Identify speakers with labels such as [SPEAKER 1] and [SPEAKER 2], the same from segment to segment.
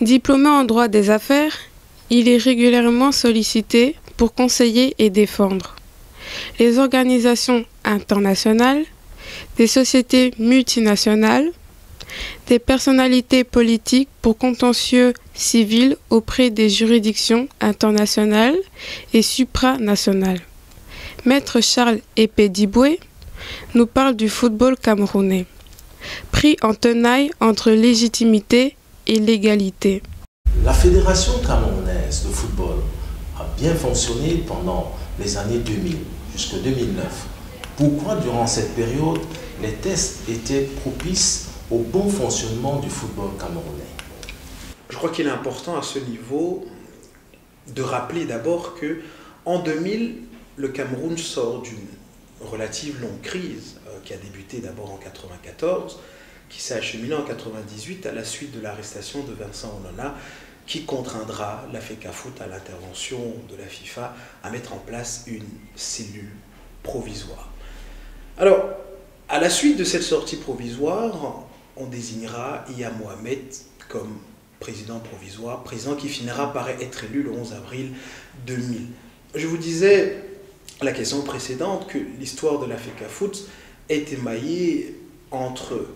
[SPEAKER 1] Diplômé en droit des affaires, il est régulièrement sollicité pour conseiller et défendre les organisations internationales, des sociétés multinationales, des personnalités politiques pour contentieux civils auprès des juridictions internationales et supranationales. Maître Charles Epé-Diboué nous parle du football camerounais, pris en tenaille entre légitimité et légalité.
[SPEAKER 2] La Fédération camerounaise de football a bien fonctionné pendant les années 2000 jusqu'en 2009. Pourquoi durant cette période les tests étaient propices au bon fonctionnement du football camerounais?
[SPEAKER 3] Je crois qu'il est important à ce niveau de rappeler d'abord que en 2000, le Cameroun sort d'une relative longue crise qui a débuté d'abord en 1994, qui s'est acheminée en 1998 à la suite de l'arrestation de Vincent Onona, qui contraindra la FECAFOOT à l'intervention de la FIFA à mettre en place une cellule provisoire. Alors, à la suite de cette sortie provisoire, on désignera Iya Mohamed comme président provisoire, président qui finira par être élu le 11 avril 2000. Je vous disais à la question précédente que l'histoire de la FECAFOOT est émaillée entre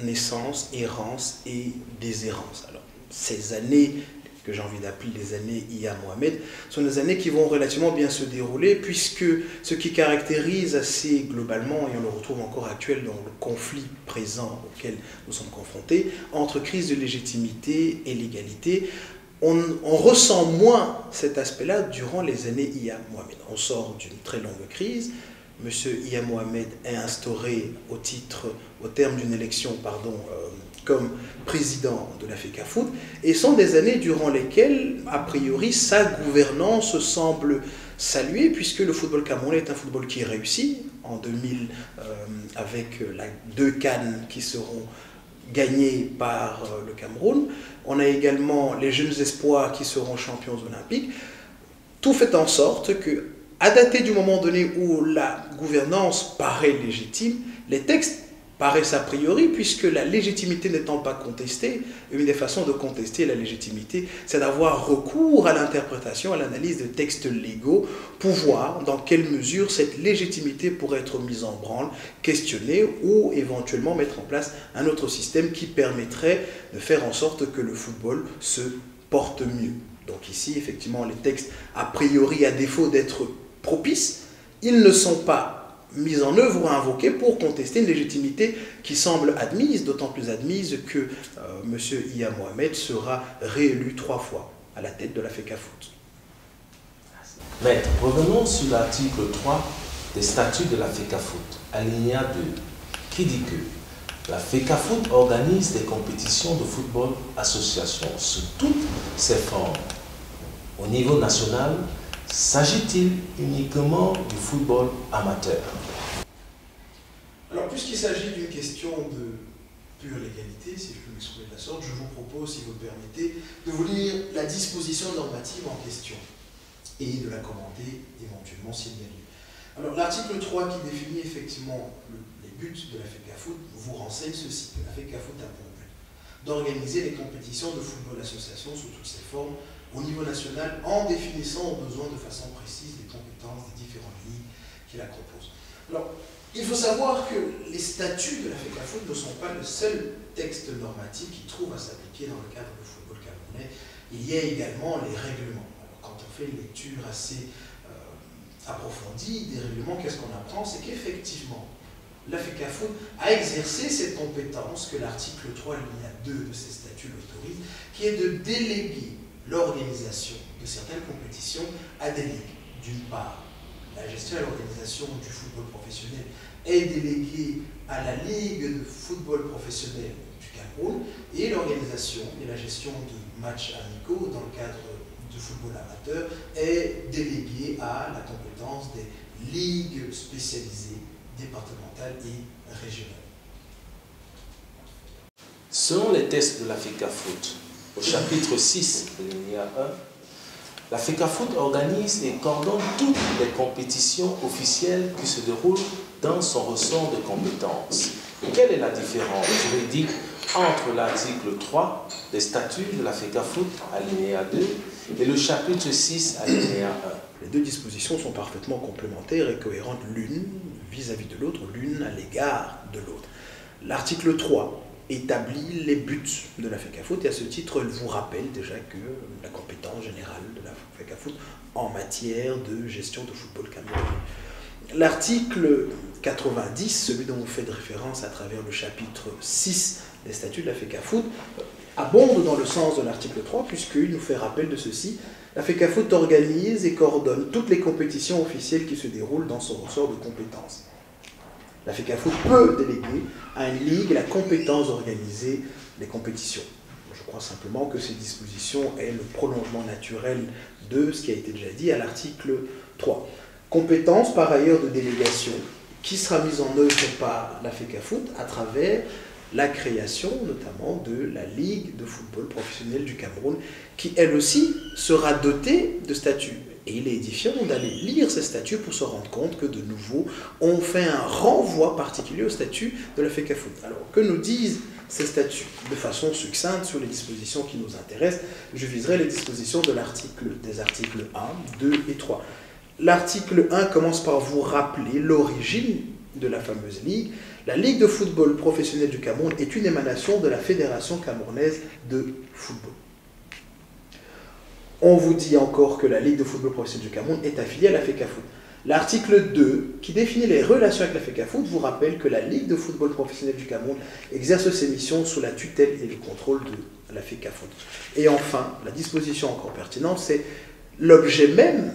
[SPEAKER 3] naissance, errance et déshérence. Alors, ces années que j'ai envie d'appeler les années Iya Mohamed sont des années qui vont relativement bien se dérouler, puisque ce qui caractérise assez globalement, et on le retrouve encore actuel dans le conflit présent auquel nous sommes confrontés, entre crise de légitimité et légalité, on ressent moins cet aspect-là durant les années Iya Mohamed. On sort d'une très longue crise. Monsieur Iya Mohamed est instauré au terme d'une élection, comme président de la FECAFOOT, et sont des années durant lesquelles, a priori, sa gouvernance semble saluée, puisque le football camerounais est un football qui réussit. En 2000, avec deux CAN qui seront gagnés par le Cameroun. On a également les jeunes espoirs qui seront champions olympiques. Tout fait en sorte que, à dater du moment donné où la gouvernance paraît légitime, les textes paraissent a priori, puisque la légitimité n'étant pas contestée, une des façons de contester la légitimité, c'est d'avoir recours à l'interprétation, à l'analyse de textes légaux, pour voir dans quelle mesure cette légitimité pourrait être mise en branle, questionnée, ou éventuellement mettre en place un autre système qui permettrait de faire en sorte que le football se porte mieux. Donc ici, effectivement, les textes, a priori, à défaut d'être propices, ils ne sont pas mis en œuvre ou invoqués pour contester une légitimité qui semble admise, d'autant plus admise que M. Iya Mohamed sera réélu 3 fois à la tête de la FECAFOOT.
[SPEAKER 2] Maître, revenons sur l'article 3 des statuts de la FECAFOOT, alinéa 2, qui dit que la FECAFOOT organise des compétitions de football association sous toutes ses formes. Au niveau national, s'agit-il uniquement du football amateur?
[SPEAKER 3] Alors, puisqu'il s'agit d'une question de pure légalité, si je peux m'exprimer de la sorte, je vous propose, si vous le permettez, de vous lire la disposition normative en question et de la commenter éventuellement s'il y a lieu. Alors, l'article 3 qui définit effectivement les buts de la FECAFOOT vous renseigne ceci, que la FECAFOOT a pour but d'organiser les compétitions de football association sous toutes ses formes au niveau national en définissant au besoin de façon précise les compétences des différentes ligues qui la composent. Alors, il faut savoir que les statuts de la FECAFOOT ne sont pas le seul texte normatif qui trouve à s'appliquer dans le cadre du football camerounais. Il y a également les règlements. Alors, quand on fait une lecture assez approfondie des règlements, qu'est-ce qu'on apprend? C'est qu'effectivement, la FECAFOOT a exercé cette compétence que l'article 3, alinéa 2 de ses statuts l'autorise, qui est de déléguer l'organisation de certaines compétitions à des ligues. D'une part, la gestion et l'organisation du football professionnel est déléguée à la Ligue de football professionnel du Cameroun, et l'organisation et la gestion de matchs amicaux dans le cadre du football amateur est déléguée à la compétence des ligues spécialisées, départementales et régionales.
[SPEAKER 2] Selon les textes de la FECAFOOT, au chapitre 6, alinéa 1, la FECAFOOT organise et coordonne toutes les compétitions officielles qui se déroulent dans son ressort de compétences. Quelle est la différence juridique entre l'article 3 des statuts de la FECAFOOT, alinéa 2, et le chapitre 6, alinéa 1.
[SPEAKER 3] Les deux dispositions sont parfaitement complémentaires et cohérentes l'une vis-à-vis de l'autre, l'une à l'égard de l'autre. L'article 3 établit les buts de la FECAFOOT et à ce titre, elle vous rappelle déjà que la compétence générale de la FECAFOOT en matière de gestion de football camerounais. L'article 90, celui dont vous faites référence à travers le chapitre 6 des statuts de la FECAFOOT, abonde dans le sens de l'article 3 puisqu'il nous fait rappel de ceci. La FECAFOOT organise et coordonne toutes les compétitions officielles qui se déroulent dans son ressort de compétences. La FECAFOOT peut déléguer à une ligue la compétence d'organiser les compétitions. Je crois simplement que cette disposition est le prolongement naturel de ce qui a été déjà dit à l'article 3. Compétence par ailleurs de délégation qui sera mise en œuvre par la FECAFOOT à travers la création notamment de la Ligue de football professionnel du Cameroun qui elle aussi sera dotée de statuts. Et il est édifiant d'aller lire ces statuts pour se rendre compte que de nouveau on fait un renvoi particulier au statut de la FECAFOOT. Alors que nous disent ces statuts de façon succincte sur les dispositions qui nous intéressent? Je viserai les dispositions des articles 1, 2 et 3. L'article 1 commence par vous rappeler l'origine de la fameuse ligue. La Ligue de football professionnel du Cameroun est une émanation de la Fédération camerounaise de football. On vous dit encore que la Ligue de football professionnel du Cameroun est affiliée à la FECAFOOT. L'article 2, qui définit les relations avec la FECAFOOT, vous rappelle que la Ligue de football professionnel du Cameroun exerce ses missions sous la tutelle et le contrôle de la FECAFOOT. Et enfin, la disposition encore pertinente, c'est l'objet même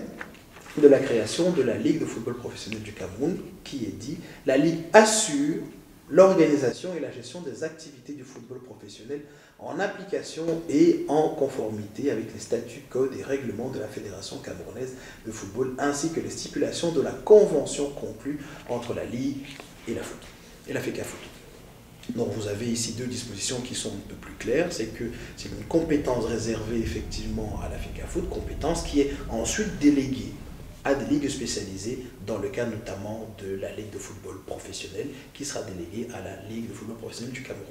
[SPEAKER 3] de la création de la Ligue de football professionnel du Cameroun, qui est dit, la Ligue assure l'organisation et la gestion des activités du football professionnel en application et en conformité avec les statuts, codes et règlements de la Fédération camerounaise de football, ainsi que les stipulations de la convention conclue entre la Ligue et la FECAFOOT. Donc vous avez ici deux dispositions qui sont un peu plus claires, c'est que c'est une compétence réservée effectivement à la FECAFOOT, compétence qui est ensuite déléguée à des ligues spécialisées, dans le cas notamment de la Ligue de football professionnel, qui sera déléguée à la Ligue de football professionnel du Cameroun.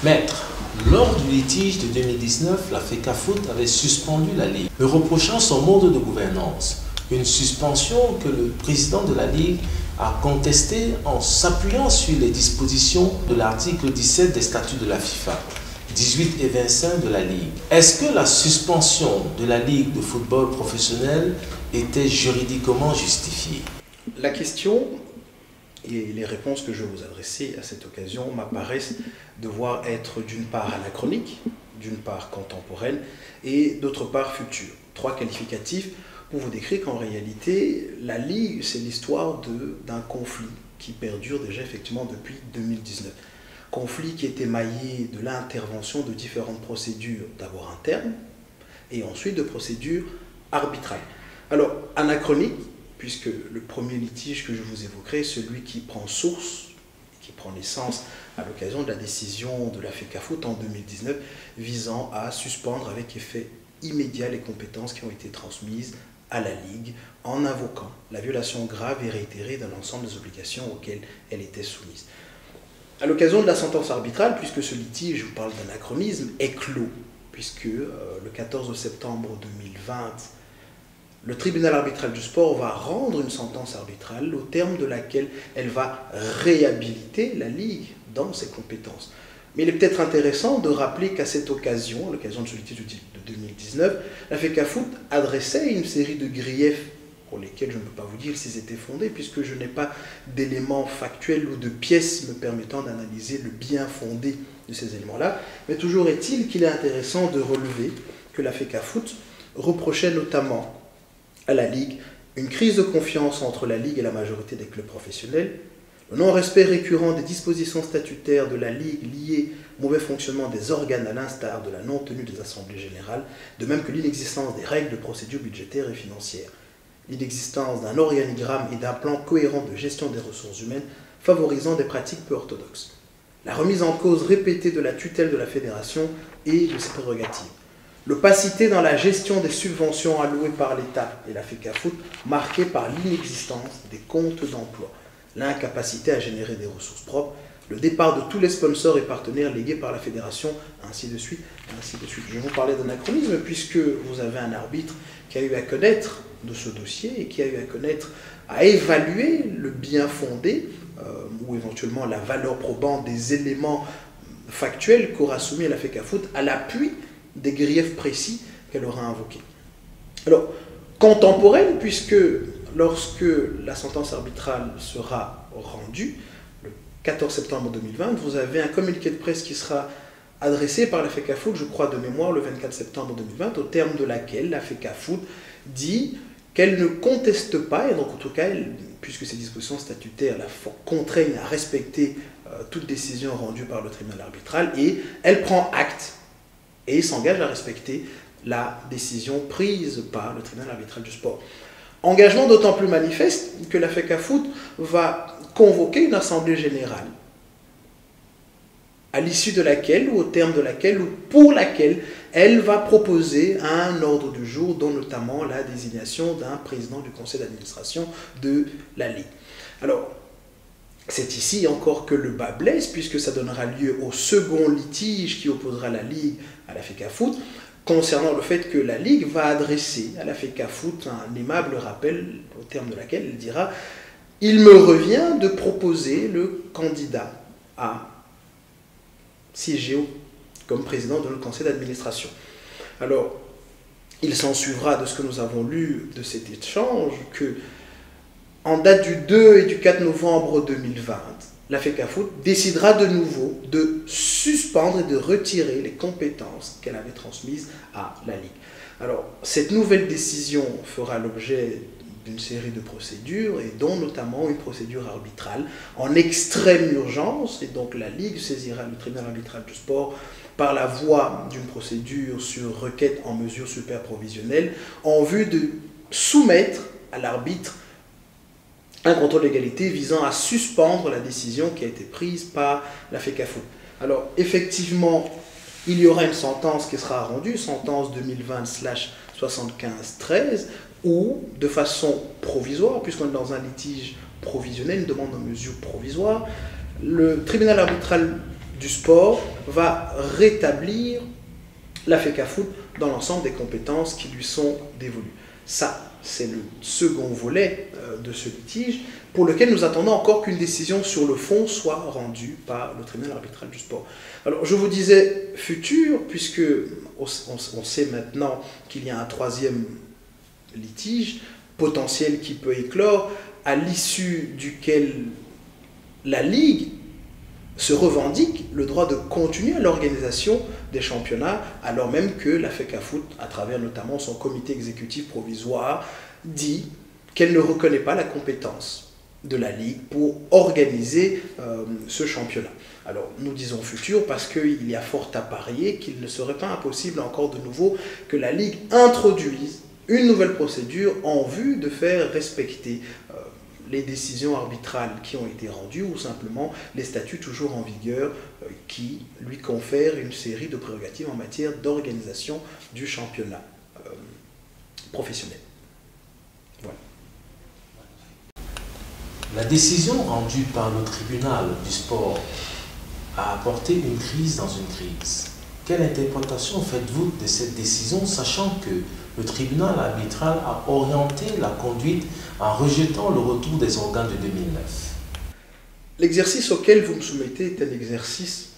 [SPEAKER 2] Maître, lors du litige de 2019, la FECAFOOT avait suspendu la Ligue, me reprochant son mode de gouvernance. Une suspension que le président de la Ligue a contestée en s'appuyant sur les dispositions de l'article 17 des statuts de la FIFA. 18 et 25 de la Ligue. Est-ce que la suspension de la Ligue de football professionnel était juridiquement justifiée?
[SPEAKER 3] La question et les réponses que je vais vous adresser à cette occasion m'apparaissent devoir être d'une part anachroniques, d'une part contemporaines et d'autre part futures. Trois qualificatifs pour vous décrire qu'en réalité, la Ligue, c'est l'histoire d'un conflit qui perdure déjà effectivement depuis 2019. Conflit qui est émaillé de l'intervention de différentes procédures, d'abord internes, et ensuite de procédures arbitrales. Alors, anachronique, puisque le premier litige que je vous évoquerai est celui qui prend source, qui prend naissance à l'occasion de la décision de la FECAFOOT en 2019, visant à suspendre avec effet immédiat les compétences qui ont été transmises à la Ligue, en invoquant la violation grave et réitérée d'un ensemble des obligations auxquelles elle était soumise. À l'occasion de la sentence arbitrale, puisque ce litige, je vous parle d'anachronisme, est clos, puisque le 14 septembre 2020, le tribunal arbitral du sport va rendre une sentence arbitrale au terme de laquelle elle va réhabiliter la Ligue dans ses compétences. Mais il est peut-être intéressant de rappeler qu'à cette occasion, à l'occasion de ce litige de 2019, la FECAFOOT adressait une série de griefs pour lesquels je ne peux pas vous dire s'ils étaient fondés, puisque je n'ai pas d'éléments factuels ou de pièces me permettant d'analyser le bien fondé de ces éléments-là. Mais toujours est-il qu'il est intéressant de relever que la FECAFOOT reprochait notamment à la Ligue une crise de confiance entre la Ligue et la majorité des clubs professionnels, le non-respect récurrent des dispositions statutaires de la Ligue liées au mauvais fonctionnement des organes à l'instar de la non-tenue des assemblées générales, de même que l'inexistence des règles de procédure budgétaire et financière. L'inexistence d'un organigramme et d'un plan cohérent de gestion des ressources humaines favorisant des pratiques peu orthodoxes. La remise en cause répétée de la tutelle de la fédération et de ses prérogatives. L'opacité dans la gestion des subventions allouées par l'État et la FECAFOOT marquée par l'inexistence des comptes d'emploi. L'incapacité à générer des ressources propres, le départ de tous les sponsors et partenaires légués par la fédération, ainsi de suite, ainsi de suite. Je vous parlais d'anachronisme puisque vous avez un arbitre qui a eu à connaître de ce dossier et qui a eu à connaître, à évaluer le bien fondé ou éventuellement la valeur probante des éléments factuels qu'aura soumis la FECAFOOT à l'appui des griefs précis qu'elle aura invoqués. Alors, contemporaine, puisque lorsque la sentence arbitrale sera rendue, le 14 septembre 2020, vous avez un communiqué de presse qui sera adressé par la FECAFOOT, je crois de mémoire, le 24 septembre 2020, au terme de laquelle la FECAFOOT dit qu'elle ne conteste pas, et donc en tout cas, puisque ces dispositions statutaires la contraignent à respecter toute décision rendue par le tribunal arbitral, et elle prend acte et s'engage à respecter la décision prise par le tribunal arbitral du sport. Engagement d'autant plus manifeste que la FECAFOOT va convoquer une assemblée générale à l'issue de laquelle, ou au terme de laquelle, ou pour laquelle, elle va proposer un ordre du jour, dont notamment la désignation d'un président du conseil d'administration de la Ligue. Alors, c'est ici encore que le bas blesse, puisque ça donnera lieu au second litige qui opposera la Ligue à la FECAFOOT, concernant le fait que la Ligue va adresser à la FECAFOOT un aimable rappel, au terme de laquelle elle dira « Il me revient de proposer le candidat à siéger comme président de notre conseil d'administration. » Alors, il s'en suivra de ce que nous avons lu de cet échange que, en date du 2 et du 4 novembre 2020, la FECAFOOT décidera de nouveau de suspendre et de retirer les compétences qu'elle avait transmises à la Ligue. Alors, cette nouvelle décision fera l'objet d'une série de procédures, et dont notamment une procédure arbitrale en extrême urgence, et donc la Ligue saisira le tribunal arbitral du sport par la voie d'une procédure sur requête en mesure superprovisionnelle en vue de soumettre à l'arbitre un contrôle d'égalité visant à suspendre la décision qui a été prise par la FECAFOOT. Alors, effectivement, il y aura une sentence qui sera rendue, sentence 2020/7513, où, de façon provisoire, puisqu'on est dans un litige provisionnel, une demande en mesure provisoire, le tribunal arbitral du sport va rétablir la FECAFOOT dans l'ensemble des compétences qui lui sont dévolues. Ça, c'est le second volet de ce litige, pour lequel nous attendons encore qu'une décision sur le fond soit rendue par le tribunal arbitral du sport. Alors, je vous disais futur, puisque on sait maintenant qu'il y a un troisième litige potentiel qui peut éclore, à l'issue duquel la Ligue se revendique le droit de continuer à l'organisation des championnats, alors même que la FECAFOOT, à travers notamment son comité exécutif provisoire, dit qu'elle ne reconnaît pas la compétence de la Ligue pour organiser ce championnat. Alors, nous disons futur parce qu'il y a fort à parier qu'il ne serait pas impossible encore de nouveau que la Ligue introduise une nouvelle procédure en vue de faire respecter les décisions arbitrales qui ont été rendues, ou simplement les statuts toujours en vigueur qui lui confèrent une série de prérogatives en matière d'organisation du championnat professionnel. Voilà.
[SPEAKER 2] La décision rendue par le tribunal du sport a apporté une crise dans une crise. Quelle interprétation faites-vous de cette décision, sachant que le tribunal arbitral a orienté la conduite en rejetant le retour des organes de 2009?
[SPEAKER 3] L'exercice auquel vous me soumettez est un exercice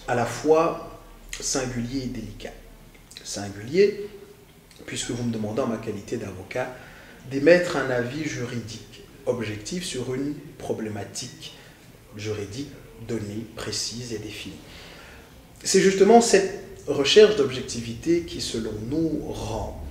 [SPEAKER 3] à la fois singulier et délicat. Singulier, puisque vous me demandez en ma qualité d'avocat d'émettre un avis juridique objectif sur une problématique juridique donnée, précise et définie. C'est justement cette recherche d'objectivité qui, selon nous, rend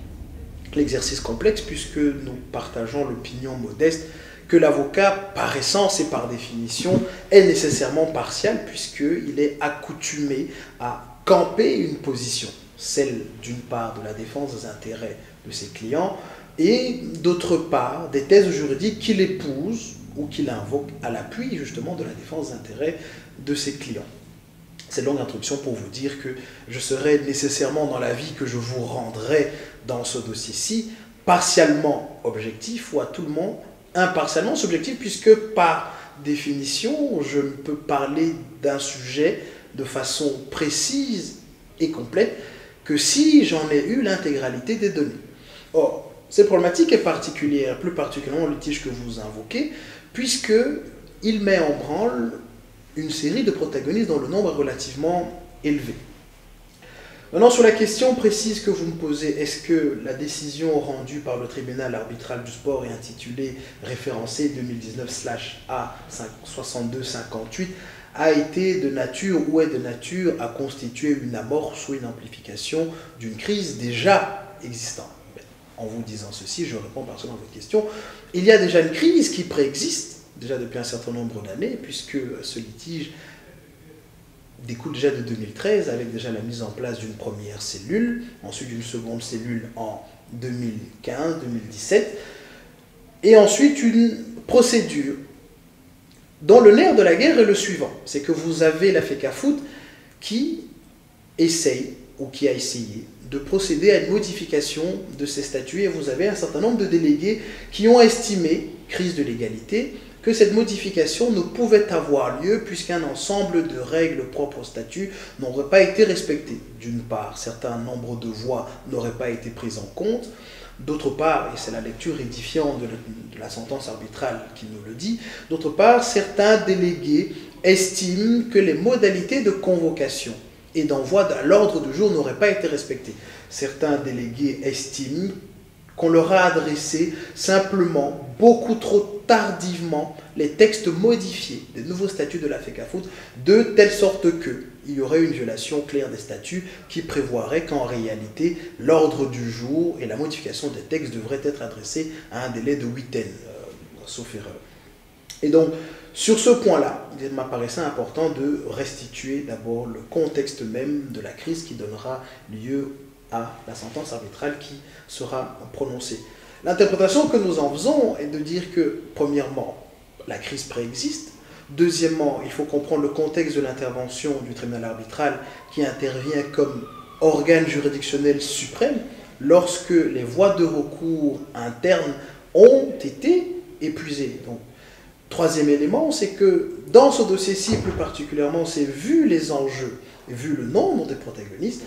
[SPEAKER 3] l'exercice complexe, puisque nous partageons l'opinion modeste que l'avocat, par essence et par définition, est nécessairement partial, puisqu'il est accoutumé à camper une position, celle d'une part de la défense des intérêts de ses clients, et d'autre part des thèses juridiques qu'il épouse ou qu'il invoque à l'appui justement de la défense des intérêts de ses clients. C'est une longue introduction pour vous dire que je serai nécessairement dans l'avis que je vous rendrai dans ce dossier-ci partiellement objectif, ou à tout le monde impartialement subjectif, puisque par définition, je ne peux parler d'un sujet de façon précise et complète que si j'en ai eu l'intégralité des données. Or, cette problématique est particulière, plus particulièrement le litige que vous invoquez, puisqu'il met en branle une série de protagonistes dont le nombre est relativement élevé. Maintenant, sur la question précise que vous me posez, est-ce que la décision rendue par le tribunal arbitral du sport et intitulée référencée 2019/A6258 a été de nature ou est de nature à constituer une amorce ou une amplification d'une crise déjà existante? En vous disant ceci, je réponds personnellement à votre question. Il y a déjà une crise qui préexiste, déjà depuis un certain nombre d'années, puisque ce litige découle déjà de 2013, avec déjà la mise en place d'une première cellule, ensuite d'une seconde cellule en 2015-2017, et ensuite une procédure dont le nerf de la guerre est le suivant. C'est que vous avez la FECAFOOT qui essaye, ou qui a essayé, de procéder à une modification de ces statuts, et vous avez un certain nombre de délégués qui ont estimé, crise de l'égalité, que cette modification ne pouvait avoir lieu puisqu'un ensemble de règles propres au statut n'aurait pas été respecté. D'une part, certains nombres de voix n'auraient pas été pris en compte. D'autre part, et c'est la lecture édifiante de la sentence arbitrale qui nous le dit, d'autre part, certains délégués estiment que les modalités de convocation et d'envoi à l'ordre du jour n'auraient pas été respectées. Certains délégués estiment qu'on leur a adressé simplement, beaucoup trop tardivement, les textes modifiés des nouveaux statuts de la FECAFOOT, de telle sorte qu'il y aurait une violation claire des statuts qui prévoirait qu'en réalité, l'ordre du jour et la modification des textes devraient être adressés à un délai de huitaine, sauf erreur. Et donc, sur ce point-là, il m'apparaissait important de restituer d'abord le contexte même de la crise qui donnera lieu à la sentence arbitrale qui sera prononcée. L'interprétation que nous en faisons est de dire que, premièrement, la crise préexiste. Deuxièmement, il faut comprendre le contexte de l'intervention du tribunal arbitral qui intervient comme organe juridictionnel suprême lorsque les voies de recours internes ont été épuisées. Donc, troisième élément, c'est que dans ce dossier-ci, plus particulièrement, c'est vu les enjeux et vu le nombre des protagonistes,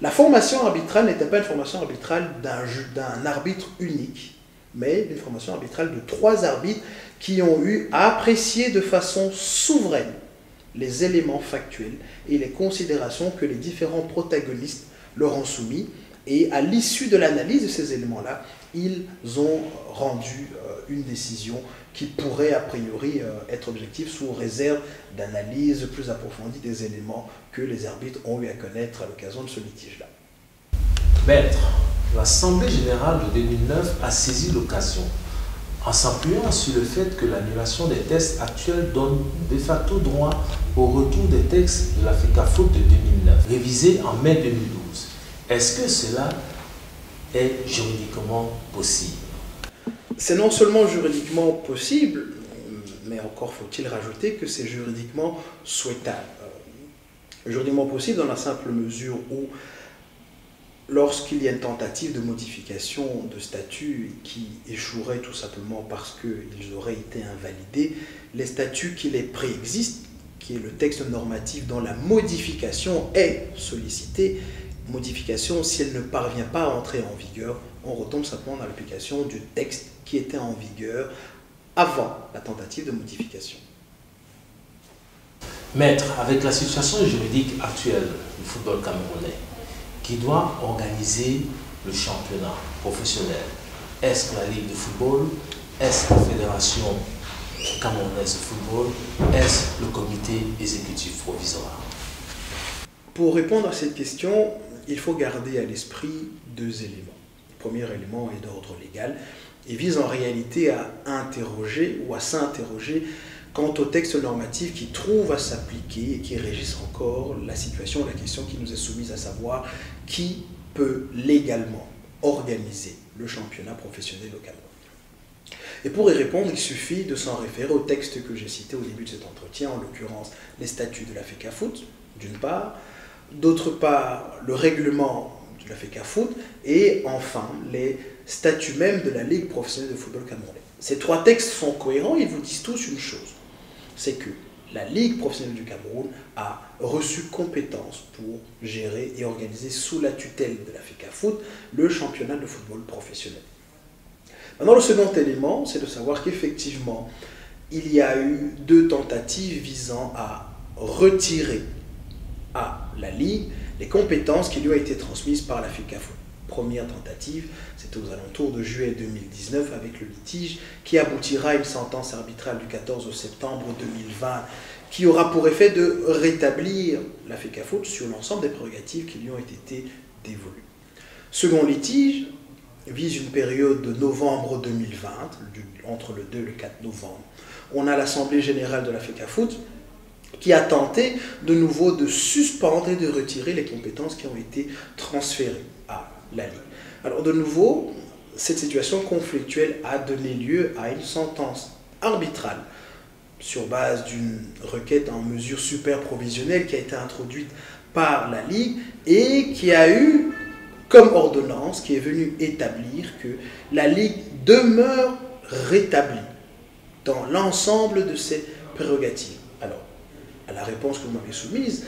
[SPEAKER 3] la formation arbitrale n'était pas une formation arbitrale d'un arbitre unique, mais une formation arbitrale de 3 arbitres qui ont eu à apprécier de façon souveraine les éléments factuels et les considérations que les différents protagonistes leur ont soumis. Et à l'issue de l'analyse de ces éléments-là, ils ont rendu une décision qui pourrait a priori être objective sous réserve d'analyse plus approfondie des éléments que les arbitres ont eu à connaître à l'occasion de ce litige-là.
[SPEAKER 2] Maître, l'Assemblée générale de 2009 a saisi l'occasion en s'appuyant sur le fait que l'annulation des textes actuels donne de facto droit au retour des textes de la FECAFOOT de 2009, révisés en mai 2012. Est-ce que cela est juridiquement possible?
[SPEAKER 3] C'est non seulement juridiquement possible, mais encore faut-il rajouter que c'est juridiquement souhaitable. Juridiquement possible dans la simple mesure où, lorsqu'il y a une tentative de modification de statut qui échouerait tout simplement parce qu'ils auraient été invalidés, les statuts qui les préexistent, qui est le texte normatif dont la modification est sollicitée, modification, si elle ne parvient pas à entrer en vigueur, on retombe simplement dans l'application du texte qui était en vigueur avant la tentative de modification.
[SPEAKER 2] Maître, avec la situation juridique actuelle du football camerounais, qui doit organiser le championnat professionnel, est-ce que la Ligue de football, est-ce la Fédération camerounaise de football, est-ce le comité exécutif provisoire?
[SPEAKER 3] Pour répondre à cette question, il faut garder à l'esprit 2 éléments. Le premier élément est d'ordre légal et vise en réalité à interroger ou à s'interroger quant au texte normatif qui trouve à s'appliquer et qui régisse encore la situation, la question qui nous est soumise, à savoir qui peut légalement organiser le championnat professionnel au Cameroun. Et pour y répondre, il suffit de s'en référer au texte que j'ai cité au début de cet entretien, en l'occurrence les statuts de la FECAFOOT, d'une part, d'autre part le règlement de la FECAFOOT et enfin les statuts même de la Ligue professionnelle de football camerounais. Ces 3 textes sont cohérents, ils vous disent tous une chose. c'est que la Ligue professionnelle du Cameroun a reçu compétence pour gérer et organiser sous la tutelle de la FECAFOOT le championnat de football professionnel. Maintenant, le second élément, c'est de savoir qu'effectivement, il y a eu 2 tentatives visant à retirer à la Ligue les compétences qui lui ont été transmises par la FECAFOOT. Première tentative, c'était aux alentours de juillet 2019 avec le litige qui aboutira à une sentence arbitrale du 14 septembre 2020 qui aura pour effet de rétablir la FECAFOOT sur l'ensemble des prérogatives qui lui ont été dévolues. Second litige vise une période de novembre 2020, entre le 2 et le 4 novembre. On a l'Assemblée générale de la FECAFOOT qui a tenté de nouveau de suspendre et de retirer les compétences qui ont été transférées à la Ligue. Alors de nouveau, cette situation conflictuelle a donné lieu à une sentence arbitrale sur base d'une requête en mesure super provisionnelle qui a été introduite par la Ligue et qui a eu comme ordonnance qui est venue établir que la Ligue demeure rétablie dans l'ensemble de ses prérogatives. Alors, à la réponse que vous m'avez soumise,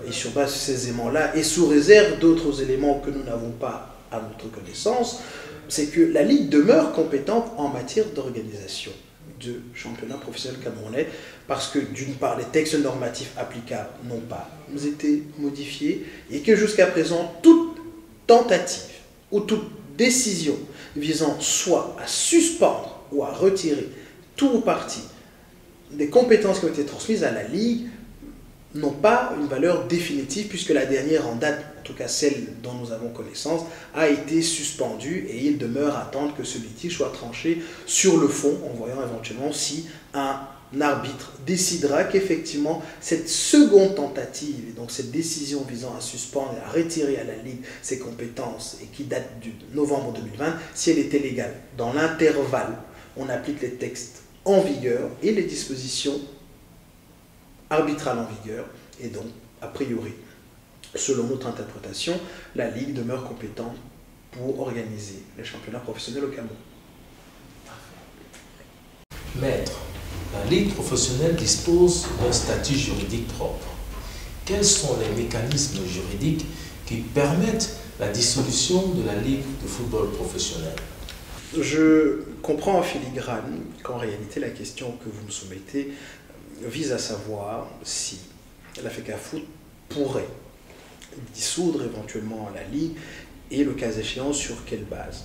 [SPEAKER 3] et sur base de ces éléments-là, et sous réserve d'autres éléments que nous n'avons pas à notre connaissance, c'est que la Ligue demeure compétente en matière d'organisation de championnat professionnel camerounais, parce que d'une part, les textes normatifs applicables n'ont pas été modifiés, et que jusqu'à présent, toute tentative ou toute décision visant soit à suspendre ou à retirer tout ou partie des compétences qui ont été transmises à la Ligue n'ont pas une valeur définitive puisque la dernière en date, en tout cas celle dont nous avons connaissance, a été suspendue et il demeure à attendre que ce litige soit tranché sur le fond en voyant éventuellement si un arbitre décidera qu'effectivement cette seconde tentative, et donc cette décision visant à suspendre et à retirer à la Ligue ses compétences et qui date du novembre 2020, si elle était légale. Dans l'intervalle, on applique les textes en vigueur et les dispositions arbitrales en vigueur, et donc, a priori, selon notre interprétation, la Ligue demeure compétente pour organiser les championnats professionnels au Cameroun.
[SPEAKER 2] Maître, la Ligue professionnelle dispose d'un statut juridique propre. Quels sont les mécanismes juridiques qui permettent la dissolution de la Ligue de football professionnel?
[SPEAKER 3] Je comprends en filigrane qu'en réalité la question que vous me soumettez vise à savoir si la FECAFOOT pourrait dissoudre éventuellement la Ligue et le cas échéant sur quelle base.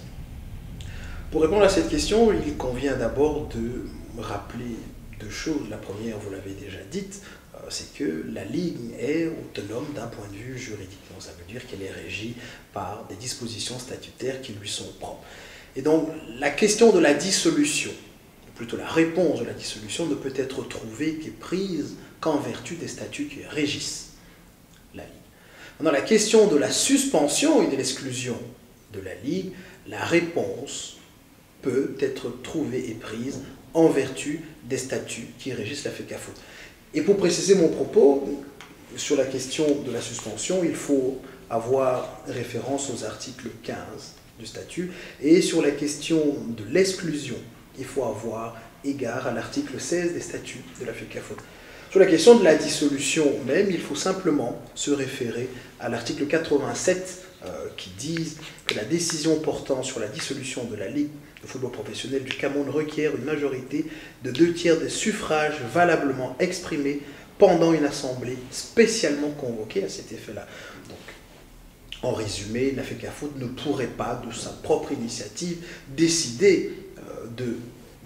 [SPEAKER 3] Pour répondre à cette question, il convient d'abord de rappeler 2 choses. La première, vous l'avez déjà dite, c'est que la Ligue est autonome d'un point de vue juridique. Donc, ça veut dire qu'elle est régie par des dispositions statutaires qui lui sont propres. Et donc, la question de la dissolution, ou plutôt la réponse de la dissolution, ne peut être trouvée qu'est prise qu'en vertu des statuts qui régissent la Ligue. Dans la question de la suspension et de l'exclusion de la Ligue, la réponse peut être trouvée et prise en vertu des statuts qui régissent la FECAFOOT. Et pour préciser mon propos, sur la question de la suspension, il faut avoir référence aux articles 15 du statut, et sur la question de l'exclusion, il faut avoir égard à l'article 16 des statuts de la FECAFOOT. Sur la question de la dissolution même, il faut simplement se référer à l'article 87 qui dit que la décision portant sur la dissolution de la Ligue de football professionnel du Cameroun requiert une majorité de 2/3 des suffrages valablement exprimés pendant une assemblée spécialement convoquée à cet effet-là. Donc, en résumé, la FECAFOOT ne pourrait pas, de sa propre initiative, décider de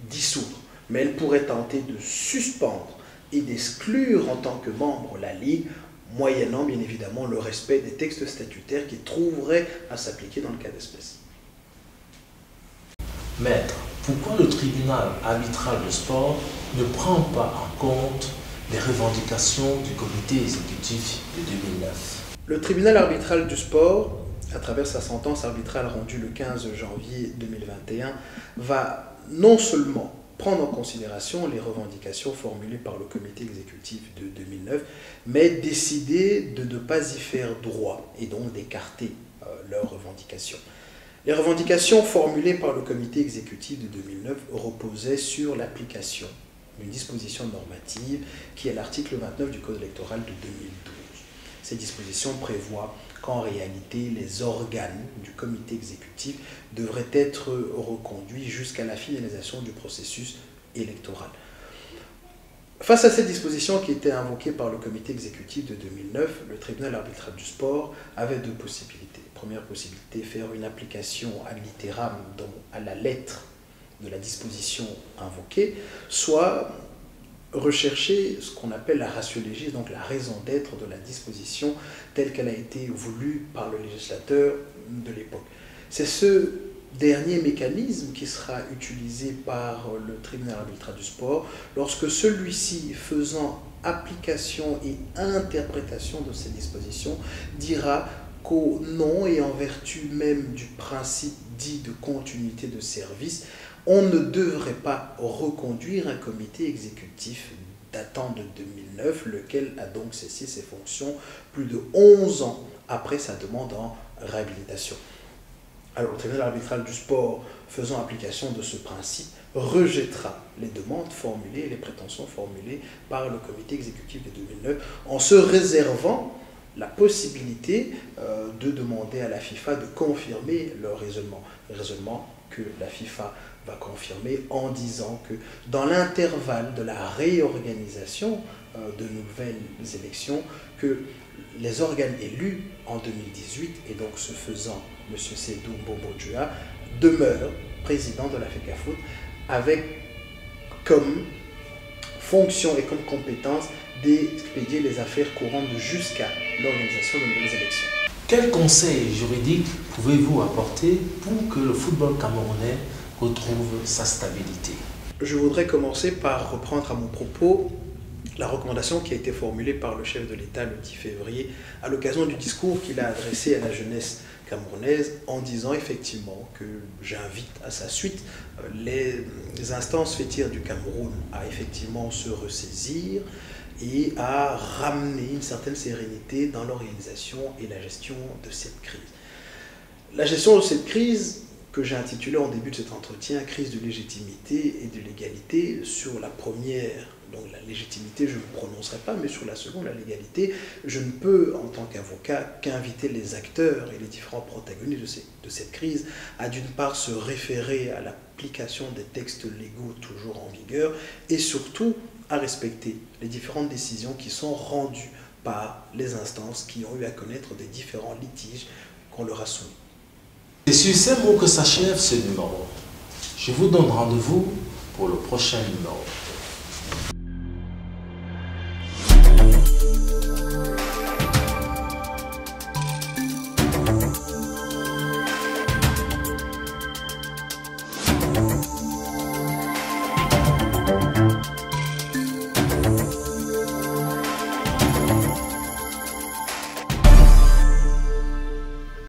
[SPEAKER 3] dissoudre, mais elle pourrait tenter de suspendre et d'exclure en tant que membre la Ligue, moyennant bien évidemment le respect des textes statutaires qui trouveraient à s'appliquer dans le cas d'espèce.
[SPEAKER 2] Maître, pourquoi le tribunal arbitral de sport ne prend pas en compte les revendications du comité exécutif de 2009?
[SPEAKER 3] Le tribunal arbitral du sport, à travers sa sentence arbitrale rendue le 15 janvier 2021, va non seulement prendre en considération les revendications formulées par le comité exécutif de 2009, mais décider de ne pas y faire droit et donc d'écarter leurs revendications. Les revendications formulées par le comité exécutif de 2009 reposaient sur l'application une disposition normative qui est l'article 29 du Code électoral de 2012. Ces dispositions prévoient qu'en réalité, les organes du comité exécutif devraient être reconduits jusqu'à la finalisation du processus électoral. Face à cette disposition qui était invoquée par le comité exécutif de 2009, le tribunal arbitral du sport avait deux possibilités. Première possibilité, faire une application ad litteram, donc à la lettre de la disposition invoquée, soit rechercher ce qu'on appelle la ratio legis, donc la raison d'être de la disposition telle qu'elle a été voulue par le législateur de l'époque. C'est ce dernier mécanisme qui sera utilisé par le tribunal arbitral du sport lorsque celui-ci, faisant application et interprétation de ces dispositions, dira qu'au nom et en vertu même du principe dit de continuité de service, on ne devrait pas reconduire un comité exécutif datant de 2009, lequel a donc cessé ses fonctions plus de 11 ans après sa demande en réhabilitation. Alors, le tribunal arbitral du sport, faisant application de ce principe, rejettera les demandes formulées, les prétentions formulées par le comité exécutif de 2009, en se réservant la possibilité de demander à la FIFA de confirmer leur raisonnement que la FIFA va confirmer en disant que dans l'intervalle de la réorganisation de nouvelles élections, que les organes élus en 2018, et donc ce faisant, M. Seydou Mbombo-Dua demeure président de la FECAFOOT avec comme fonction et comme compétence d'expédier les affaires courantes jusqu'à l'organisation de nouvelles élections.
[SPEAKER 2] Quels conseils juridiques pouvez-vous apporter pour que le football camerounais retrouve sa stabilité?
[SPEAKER 3] Je voudrais commencer par reprendre à mon propos la recommandation qui a été formulée par le chef de l'État le 10 février à l'occasion du discours qu'il a adressé à la jeunesse camerounaise en disant effectivement que j'invite à sa suite les instances fêtières du Cameroun à effectivement se ressaisir et à ramener une certaine sérénité dans l'organisation et la gestion de cette crise. La gestion de cette crise que j'ai intitulée en début de cet entretien « Crise de légitimité et de légalité » sur la première. Donc la légitimité, je ne me prononcerai pas, mais sur la seconde, la légalité, je ne peux, en tant qu'avocat, qu'inviter les acteurs et les différents protagonistes de cette crise à d'une part se référer à l'application des textes légaux toujours en vigueur et surtout à respecter les différentes décisions qui sont rendues par les instances qui ont eu à connaître des différents litiges qu'on leur a soumis.
[SPEAKER 2] C'est sur ces mots que s'achève ce numéro. Je vous donne rendez-vous pour le prochain numéro.